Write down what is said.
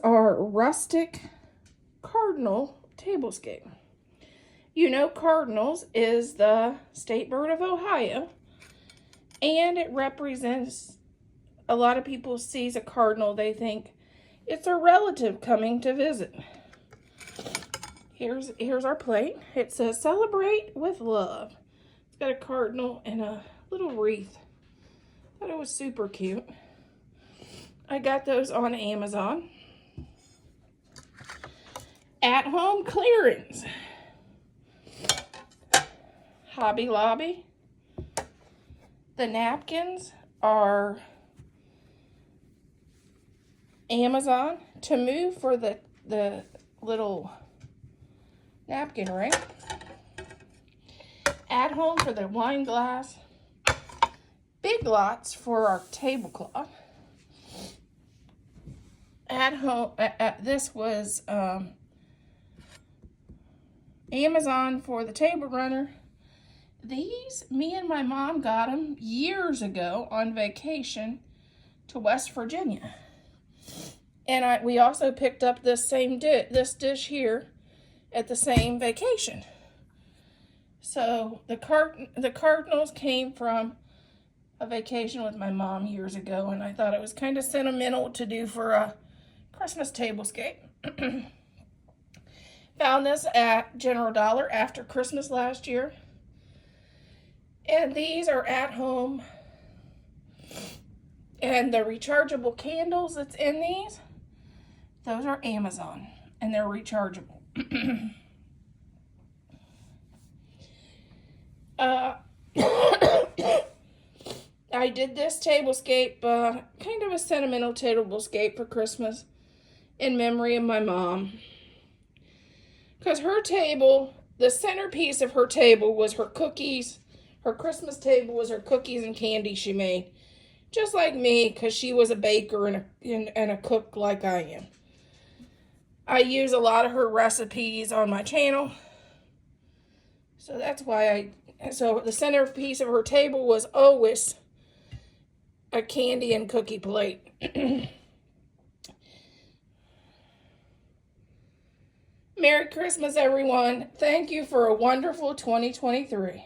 our rustic cardinal tablescape. You know, cardinals is the state bird of Ohio, and it represents, a lot of people sees a cardinal, they think it's a relative coming to visit. Here's our plate. It says celebrate with love. It's got a cardinal and a little wreath. Thought it was super cute. I got those on Amazon. At home clearance. Hobby Lobby. The napkins are Amazon. To move for the little napkin ring. At home for the wine glass. Big Lots for our tablecloth. At home, this was Amazon for the table runner. These, me and my mom got them years ago on vacation to West Virginia. And we also picked up this this dish here at the same vacation. So the Cardinals came from a vacation with my mom years ago, and I thought it was kind of sentimental to do for a Christmas tablescape. Found this at General Dollar after Christmas last year. And these are at home. And the rechargeable candles that's in these, those are Amazon, and they're rechargeable. I did this tablescape, kind of a sentimental tablescape for Christmas in memory of my mom. Because her table, the centerpiece of her table was her cookies. Her Christmas table was her cookies and candy she made. Just like me, because she was a baker and a cook like I am. I use a lot of her recipes on my channel. So that's why so the centerpiece of her table was always a candy and cookie plate. Merry Christmas, everyone. Thank you for a wonderful 2023.